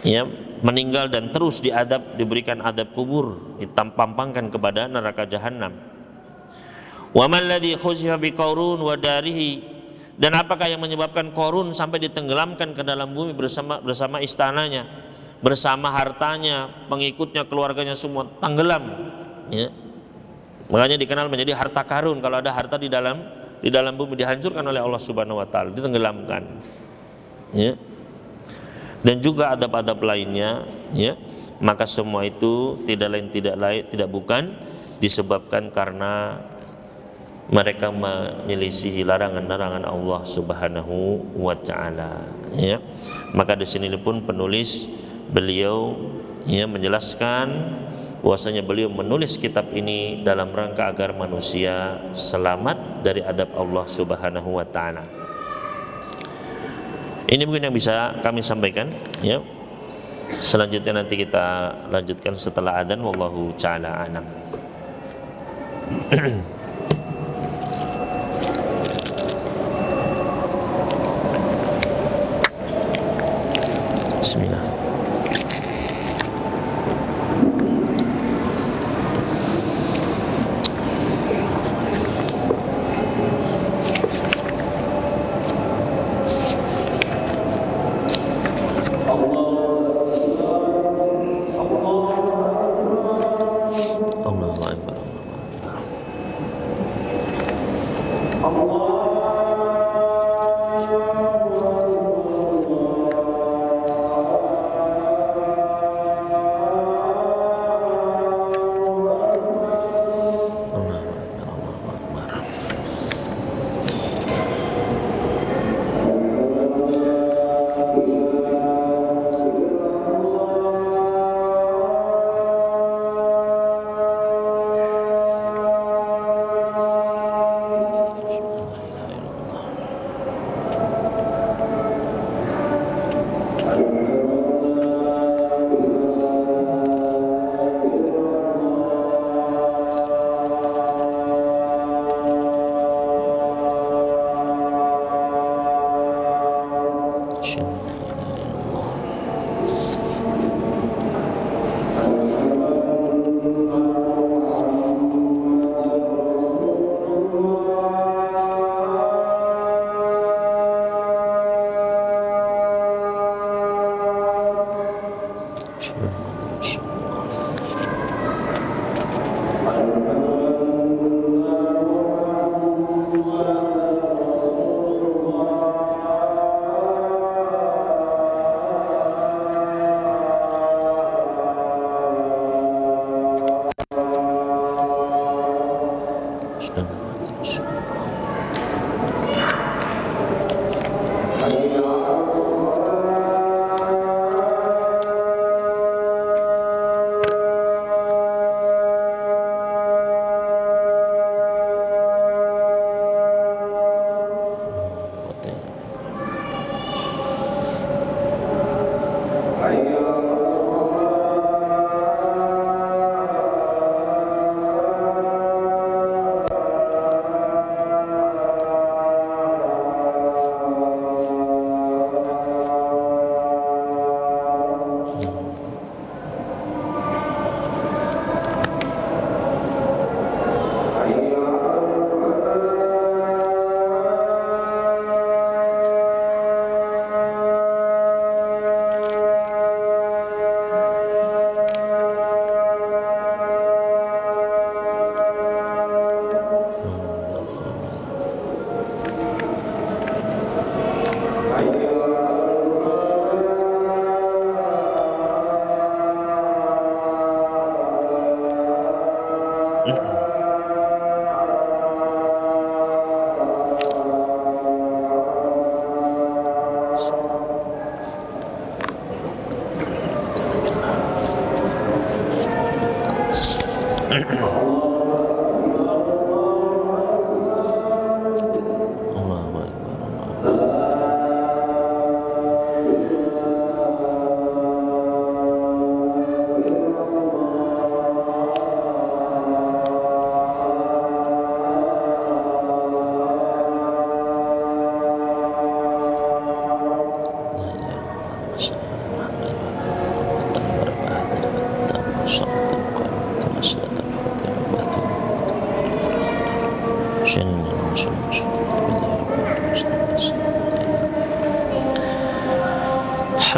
S2: ya meninggal dan terus diadab, diberikan adab kubur, ditampangkan kepada neraka jahanam. Wa man ladzi khusifa bi Qarun wa darihi, dan apakah yang menyebabkan Qarun sampai ditenggelamkan ke dalam bumi bersama istananya, bersama hartanya, pengikutnya, keluarganya semua tenggelam, ya. Makanya dikenal menjadi harta karun. Kalau ada harta di dalam bumi dihancurkan oleh Allah Subhanahu wa taala, ditenggelamkan, ya. Dan juga adab-adab lainnya, ya. Maka semua itu tidak bukan disebabkan karena mereka menyelisihi larangan-larangan Allah Subhanahu wa taala, ya. Maka di sini pun penulis beliau ya menjelaskan bahwasanya beliau menulis kitab ini dalam rangka agar manusia selamat dari adab Allah Subhanahu wa taala. Ini mungkin yang bisa kami sampaikan, ya. Selanjutnya nanti kita lanjutkan setelah adzan, wallahu taala a'lam. Bismillah.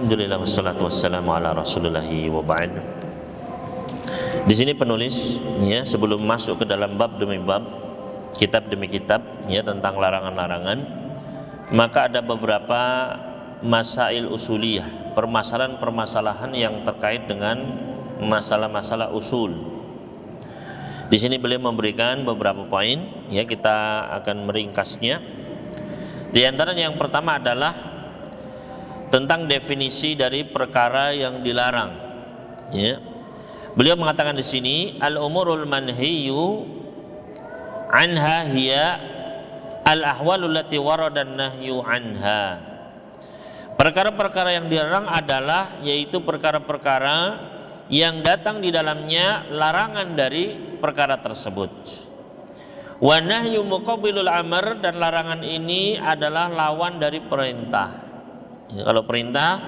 S2: Alhamdulillah wassalatu wassalamu ala Rasulillahi wa ba'd. Di sini penulis ya sebelum masuk ke dalam bab demi bab, kitab demi kitab ya tentang larangan-larangan, maka ada beberapa masail usuliyah, permasalahan-permasalahan yang terkait dengan masalah-masalah usul. Di sini beliau memberikan beberapa poin ya, kita akan meringkasnya. Di antaranya yang pertama adalah tentang definisi dari perkara yang dilarang. Ya. Beliau mengatakan di sini al-umurul manhiyu anha hiya al-ahwalul lati warada an-nahyu anha. Perkara-perkara yang dilarang adalah yaitu perkara-perkara yang datang di dalamnya larangan dari perkara tersebut. Wa nahyu muqabilul amr, dan larangan ini adalah lawan dari perintah. Ya, kalau perintah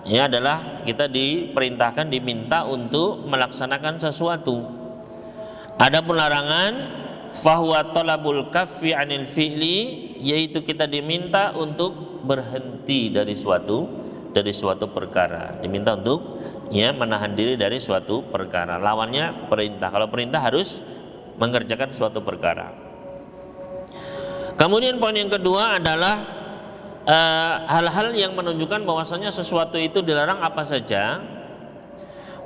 S2: ya adalah kita diperintahkan, diminta untuk melaksanakan sesuatu. Adapun larangan fahuwa talabul kaffi anil fi'li, yaitu kita diminta untuk berhenti dari suatu perkara, diminta untuk ya menahan diri dari suatu perkara. Lawannya perintah. Kalau perintah harus mengerjakan suatu perkara. Kemudian poin yang kedua adalah hal-hal yang menunjukkan bahwasanya sesuatu itu dilarang apa saja.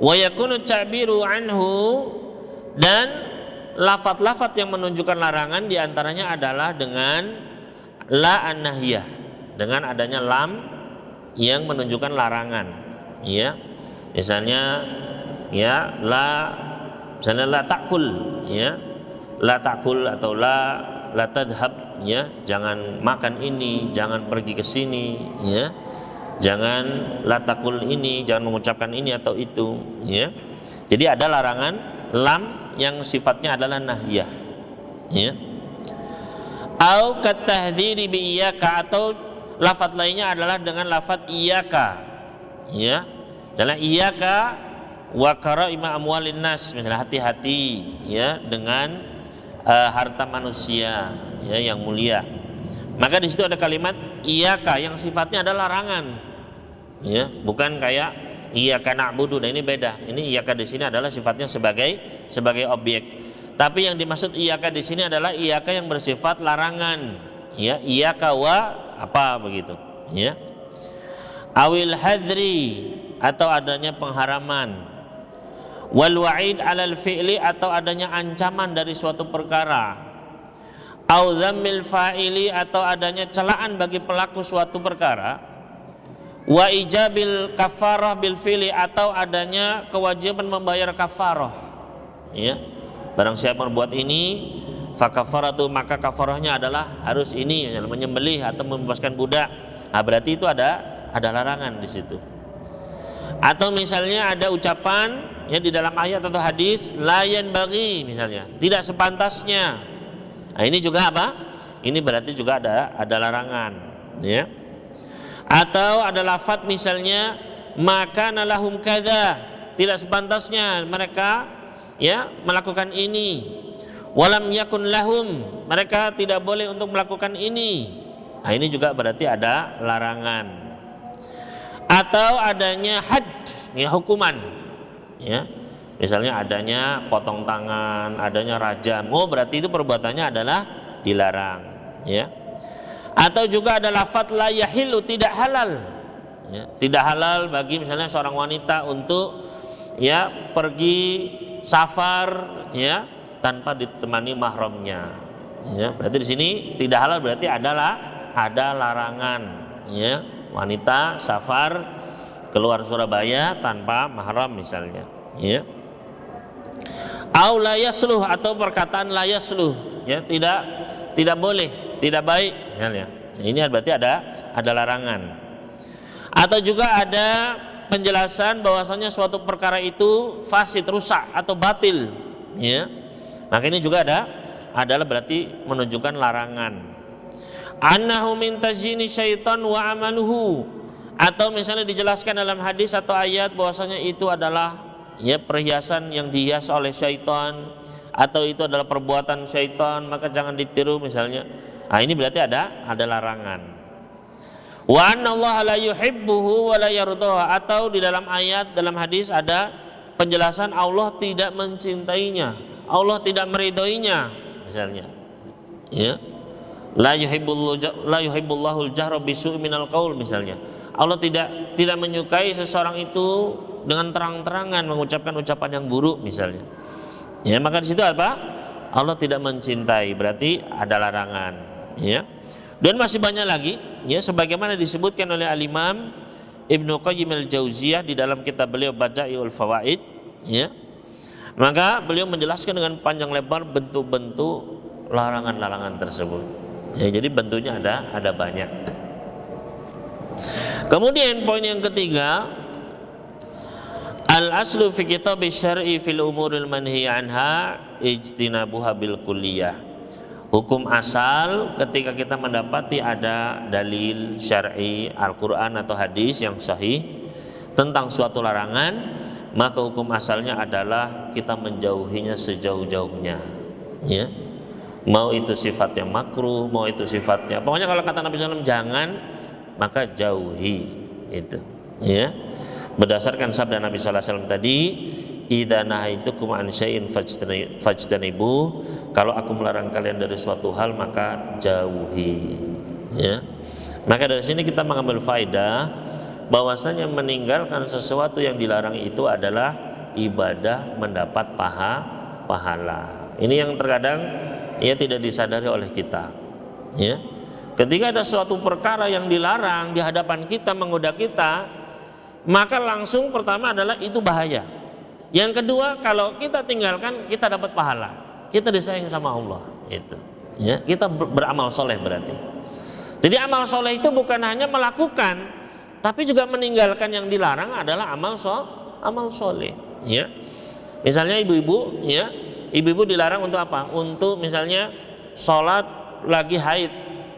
S2: Wa yakunu ta'biru anhu, dan lafaz-lafaz yang menunjukkan larangan diantaranya adalah dengan la an-nahyah, dengan adanya lam yang menunjukkan larangan. Ya, misalnya ya misalnya la ta'kul, ya la ta'kul atau la tadhhab, ya jangan makan ini, jangan pergi ke sini, ya jangan la taqul ini, jangan mengucapkan ini atau itu, ya. Jadi ada larangan lam yang sifatnya adalah nahyah, ya. Au katahdhiri bi iyyaka, atau lafaz lainnya adalah dengan lafaz iyyaka, ya. Dalam iyyaka wa kara'ima amwalin nas, misalnya hati-hati ya dengan harta manusia ya yang mulia. Maka di situ ada kalimat iyyaka yang sifatnya adalah larangan. Ya, bukan kayak iyyaka na'budu. Nah, ini beda. Ini iyyaka di sini adalah sifatnya sebagai objek. Tapi yang dimaksud iyyaka di sini adalah iyyaka yang bersifat larangan. Ya, iyyaka wa apa begitu, ya. Awil hadri, atau adanya pengharaman. Wal wa'id 'alal fi'li, atau adanya ancaman dari suatu perkara. Au dzammil fa'ili, atau adanya celaan bagi pelaku suatu perkara. Wa ijabil kafarah bil fi'li, atau adanya kewajiban membayar kafarah. Ya. Barang siapa berbuat ini, fa kafaratu, maka kafarahnya adalah harus ini, menyembelih atau membebaskan budak. Nah, berarti itu ada larangan di situ. Atau misalnya ada ucapan ya di dalam ayat atau hadis layan bagi, misalnya tidak sepantasnya. Nah, ini juga apa? Ini berarti juga ada larangan, ya. Atau ada lafaz misalnya maka nalahum kadza, tidak sepantasnya mereka ya melakukan ini. Walam yakun lahum, mereka tidak boleh untuk melakukan ini. Nah, ini juga berarti ada larangan. Atau adanya had, ya hukuman, ya misalnya adanya potong tangan, adanya rajam, oh berarti itu perbuatannya adalah dilarang, ya. Atau juga ada lafaz la yahillu, tidak halal, ya, tidak halal bagi misalnya seorang wanita untuk ya pergi safar ya tanpa ditemani mahramnya, ya berarti di sini tidak halal, berarti ada larangan, ya. Wanita safar keluar Surabaya tanpa mahram misalnya, ya. Au la yasluh, atau perkataan la yasluh, ya tidak boleh, tidak baik misalnya. Ini berarti ada larangan. Atau juga ada penjelasan bahwasanya suatu perkara itu fasid, rusak atau batil, ya. Maka ini juga adalah berarti menunjukkan larangan. Annahu min tajini syaitan wa amaluhu, atau misalnya dijelaskan dalam hadis atau ayat bahwasanya itu adalah ya perhiasan yang dihias oleh syaitan, atau itu adalah perbuatan syaitan, maka jangan ditiru misalnya. Nah, ini berarti ada larangan. Wa anna Allah la yuhibbuhu wa la yardahu, atau di dalam ayat, dalam hadis ada penjelasan Allah tidak mencintainya, Allah tidak meridhoinya misalnya. Ya. La yuhibbullahu al-jahra bisu'i minal qaul misalnya. Allah tidak menyukai seseorang itu dengan terang-terangan mengucapkan ucapan yang buruk misalnya. Ya, maka di situ apa? Allah tidak mencintai, berarti ada larangan, ya. Dan masih banyak lagi, ya, sebagaimana disebutkan oleh Al-Imam Ibnu Qayyim al-Jauziyah di dalam kitab beliau Bada'iul Fawaid, ya. Maka beliau menjelaskan dengan panjang lebar bentuk-bentuk larangan-larangan tersebut. Ya, jadi bentuknya ada banyak. Kemudian poin yang ketiga, al-aslu fi kitab syar'i fil umuril manhi anha ijtinabuha bil kulliyah. Hukum asal ketika kita mendapati ada dalil syar'i Al-Qur'an atau hadis yang sahih tentang suatu larangan, maka hukum asalnya adalah kita menjauhinya sejauh-jauhnya, ya. Mau itu sifatnya makruh, mau itu sifatnya, pokoknya kalau kata Nabi SAW jangan, maka jauhi itu, ya. Berdasarkan sabda Nabi SAW tadi, idza nahaitukum an syai'in fajtanibu, kalau aku melarang kalian dari suatu hal maka jauhi, ya. Maka dari sini kita mengambil faedah bahwasanya meninggalkan sesuatu yang dilarang itu adalah ibadah mendapat pahala. Ini yang terkadang ya tidak disadari oleh kita, ya. Ketika ada suatu perkara yang dilarang di hadapan kita menggoda kita, maka langsung pertama adalah itu bahaya. Yang kedua, kalau kita tinggalkan kita dapat pahala, kita disayang sama Allah, itu, ya. Kita beramal soleh berarti. Jadi amal soleh itu bukan hanya melakukan, tapi juga meninggalkan yang dilarang adalah amal soleh, ya. Misalnya ibu-ibu, ya, ibu-ibu dilarang untuk apa? Untuk misalnya sholat lagi haid,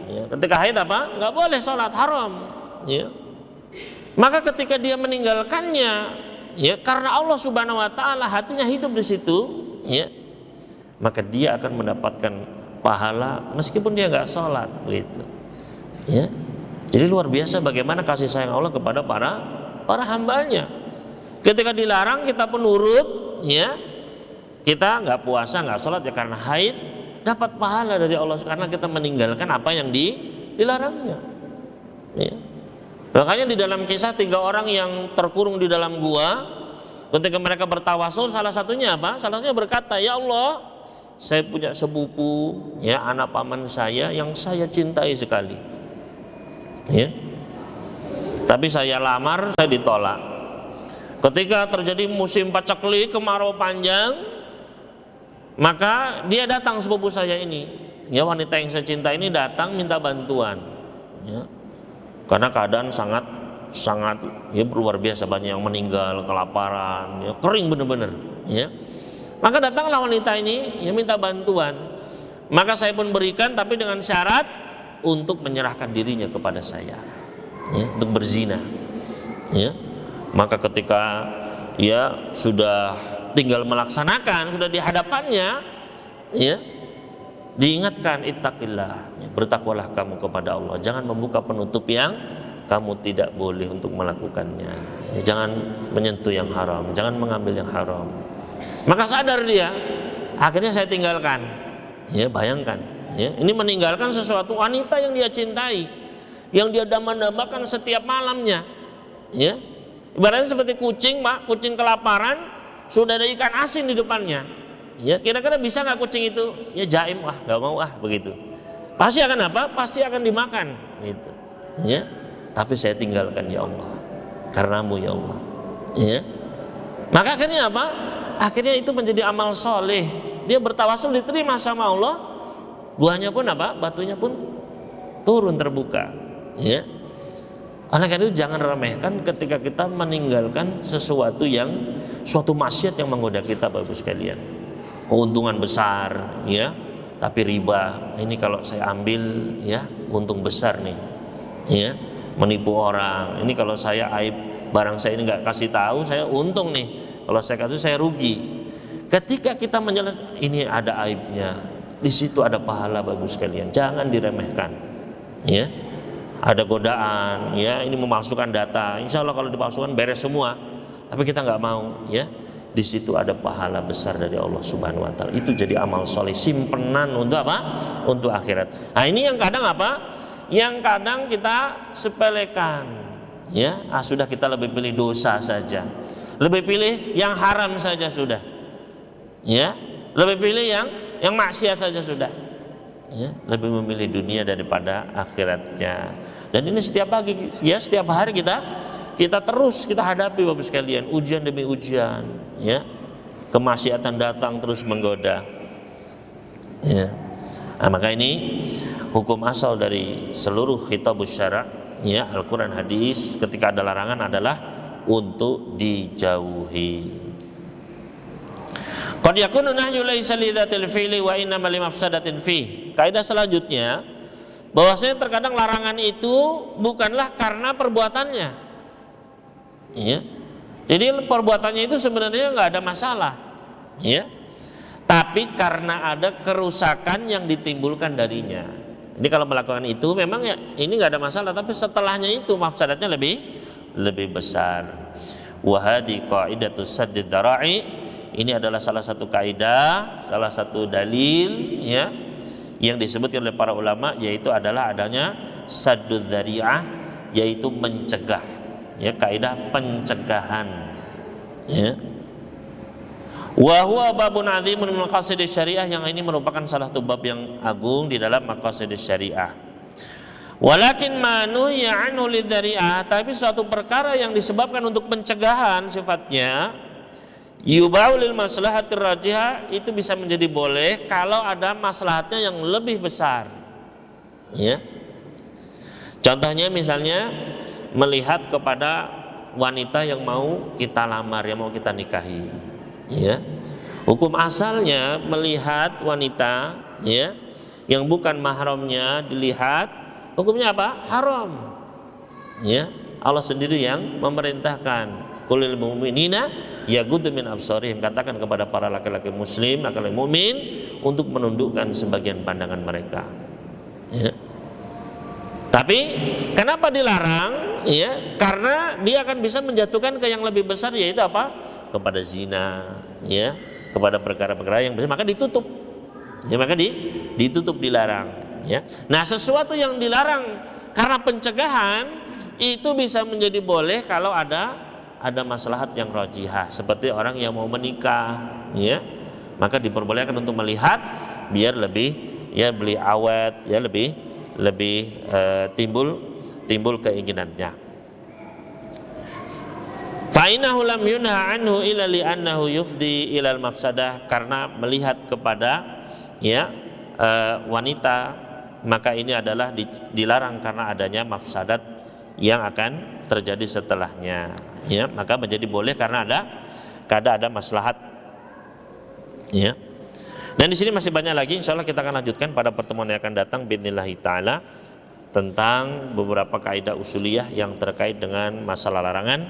S2: ya. Ketika haid apa? Nggak boleh sholat, haram, ya. Maka ketika dia meninggalkannya, ya, karena Allah Subhanahu Wa Taala hatinya hidup di situ, ya, maka dia akan mendapatkan pahala meskipun dia nggak sholat, begitu, ya. Jadi luar biasa bagaimana kasih sayang Allah kepada para hambanya. Ketika dilarang kita pun nurut, ya. Kita nggak puasa, nggak sholat ya karena haid, dapat pahala dari Allah karena kita meninggalkan apa yang dilarangnya, ya. Makanya di dalam kisah 3 orang yang terkurung di dalam gua, ketika mereka bertawasul, salah satunya apa? Salah satunya berkata, ya Allah, saya punya sepupu, ya, anak paman saya yang saya cintai sekali, ya. Tapi saya lamar, saya ditolak. Ketika terjadi musim paceklik, kemarau panjang, maka dia datang sepupu saya ini, ya, wanita yang saya cinta ini datang minta bantuan, ya. Karena keadaan sangat ya luar biasa, banyak yang meninggal kelaparan, ya, kering benar-benar, ya. Maka datanglah wanita ini yang minta bantuan. Maka saya pun berikan, tapi dengan syarat untuk menyerahkan dirinya kepada saya, ya, untuk berzina, ya. Maka ketika ya sudah tinggal melaksanakan, sudah di hadapannya, ya, diingatkan, ittaqillah, ya, bertakwalah kamu kepada Allah, jangan membuka penutup yang kamu tidak boleh untuk melakukannya, ya, jangan menyentuh yang haram, jangan mengambil yang haram. Maka sadar dia, akhirnya saya tinggalkan, ya. Bayangkan, ya, ini meninggalkan sesuatu wanita yang dia cintai, yang dia dambakan setiap malamnya, ya. Ibaratnya seperti kucing, Pak, kucing kelaparan, sudah ada ikan asin di depannya, ya, kira-kira bisa nggak kucing itu? Ya jaim, nggak mau, begitu. Pasti akan apa? Pasti akan dimakan, gitu, ya. Tapi saya tinggalkan, ya Allah, karenamu, ya Allah, ya. Maka akhirnya apa? Akhirnya itu menjadi amal soleh. Dia bertawasul, diterima sama Allah. Buahnya pun apa? Batunya pun turun terbuka, ya. Oleh karena itu jangan remehkan ketika kita meninggalkan sesuatu suatu maksiat yang menggoda kita, Bapak Ibu sekalian. Keuntungan besar, ya, tapi riba. Ini kalau saya ambil, ya, untung besar nih, ya. Menipu orang. Ini kalau saya aib barang saya ini nggak kasih tahu, saya untung nih. Kalau saya kasih, saya rugi. Ketika kita menjelaskan ini ada aibnya, di situ ada pahala, Bapak Ibu sekalian. Jangan diremehkan, ya. ada godaan, ya ini memalsukan data. Insya Allah kalau dipalsukan beres semua, tapi kita nggak mau, ya. Di situ ada pahala besar dari Allah Subhanahu Wa Taala. Itu jadi amal soleh, simpenan untuk apa? Untuk akhirat. Nah ini yang kadang apa? Yang kadang kita sepelekan, ya. Sudah kita lebih pilih dosa saja, lebih pilih yang haram saja sudah, ya. Lebih pilih yang maksiat saja sudah. Ya, lebih memilih dunia daripada akhiratnya. Dan ini setiap pagi, ya setiap hari kita terus kita hadapi Bapak sekalian, ujian demi ujian, ya. Kemaksiatan datang terus menggoda. Ya. Nah, maka ini hukum asal dari seluruh kitabus syara', ya, Al-Qur'an, hadis, ketika ada larangan adalah untuk dijauhi. Qad yakunu nahyu laisa li dzatil fi'li wa inna li mafsadatin fi. Kaidah selanjutnya bahwasanya terkadang larangan itu bukanlah karena perbuatannya. Ya. Jadi perbuatannya itu sebenarnya enggak ada masalah. Ya. Tapi karena ada kerusakan yang ditimbulkan darinya. Jadi kalau melakukan itu memang ya ini enggak ada masalah, tapi setelahnya itu mafsadatnya lebih besar. Wa hadi qaidatus saddid dara'i. Ini adalah salah satu kaidah, salah satu dalil, ya, yang disebutkan oleh para ulama, yaitu adalah adanya saddud dzari'ah, yaitu mencegah, ya, kaidah pencegahan, ya. Wa huwa babun 'adzimun min maqasidis syariah, yang ini merupakan salah satu bab yang agung di dalam maqasidis syariah. Walakin ma nuhiya 'anhu lidzari'ah, tapi suatu perkara yang disebabkan untuk pencegahan sifatnya yubau lil maslahatir rajihah, itu bisa menjadi boleh kalau ada maslahatnya yang lebih besar, ya. Contohnya misalnya melihat kepada wanita yang mau kita lamar, yang mau kita nikahi, ya. Hukum asalnya melihat wanita, ya, yang bukan mahramnya dilihat, hukumnya apa? Haram, ya. Allah sendiri yang memerintahkan, qulil mu'minina yaghuddu min absarihim, katakan kepada para laki-laki muslim, laki-laki mukmin, untuk menundukkan sebagian pandangan mereka, ya. Tapi kenapa dilarang? Ya, karena dia akan bisa menjatuhkan ke yang lebih besar, yaitu apa? Kepada zina, ya, kepada perkara-perkara yang besar, maka ditutup. Ya, maka ditutup, dilarang, ya. Nah, sesuatu yang dilarang karena pencegahan itu bisa menjadi boleh kalau ada maslahat yang rajihah, seperti orang yang mau menikah, ya, maka diperbolehkan untuk melihat biar lebih, ya, beli awet, ya, lebih timbul keinginannya. Fa innahu lam yunha anhu illa li annahu yufdi ilal mafsadah, karena melihat kepada, ya, wanita, maka ini adalah dilarang karena adanya mafsadat yang akan terjadi setelahnya, ya, maka menjadi boleh karena ada maslahat, ya. Dan di sini masih banyak lagi, insya Allah kita akan lanjutkan pada pertemuan yang akan datang biidznillah taala, tentang beberapa kaidah usuliyah yang terkait dengan masalah larangan.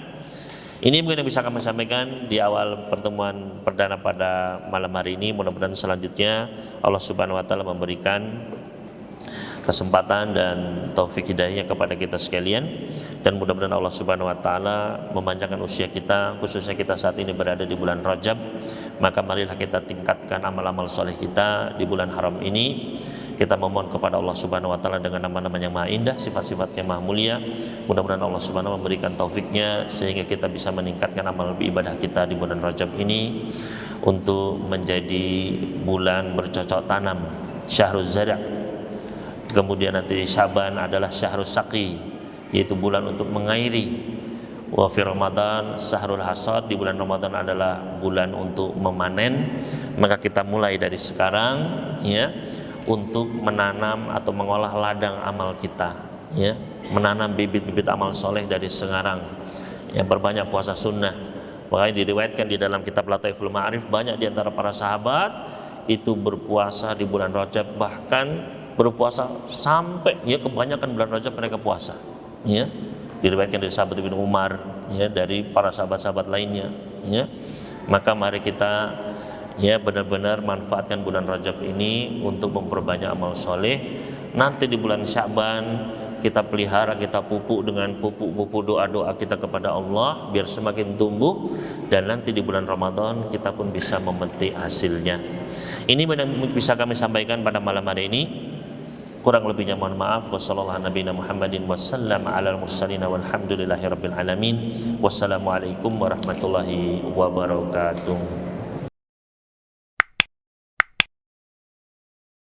S2: Ini mungkin yang bisa kami sampaikan di awal pertemuan perdana pada malam hari ini. Mudah-mudahan selanjutnya Allah Subhanahu Wa Taala memberikan kesempatan dan taufik hidayahnya kepada kita sekalian, dan mudah-mudahan Allah Subhanahu Wa Taala memanjangkan usia kita, khususnya kita saat ini berada di bulan Rajab. Maka marilah kita tingkatkan amal-amal soleh kita di bulan haram ini. Kita memohon kepada Allah Subhanahu Wa Taala dengan nama-nama yang maha indah, sifat-sifatnya maha mulia. Mudah-mudahan Allah Subhanahu memberikan taufiknya sehingga kita bisa meningkatkan amal ibadah kita di bulan Rajab ini untuk menjadi bulan bercocok tanam, syahrul zara'. Kemudian nanti Syaban adalah syahrul saqi, yaitu bulan untuk mengairi. Wa fi Ramadan syahrul hasad, di bulan Ramadan adalah bulan untuk memanen. Maka kita mulai dari sekarang, ya, untuk menanam atau mengolah ladang amal kita, ya, menanam bibit-bibit amal soleh dari sekarang, ya, berbanyak puasa sunnah. Makanya diriwayatkan di dalam kitab Lataiful Ma'arif, banyak di antara para sahabat itu berpuasa di bulan Rajab, bahkan berpuasa sampai, ya, kebanyakan bulan Rajab mereka puasa, ya. Diriwayatkan dari sahabat Ibnu Umar, ya, dari para sahabat-sahabat lainnya, ya. Maka mari kita, ya, benar-benar manfaatkan bulan Rajab ini untuk memperbanyak amal soleh. Nanti di bulan Sya'ban kita pelihara, kita pupuk dengan pupuk-pupuk doa-doa kita kepada Allah biar semakin tumbuh, dan nanti di bulan Ramadan kita pun bisa memetik hasilnya. Ini bisa kami sampaikan pada malam hari ini. Kurang lebihnya mohon maaf. Wassalamualaikum warahmatullahi wabarakatuh.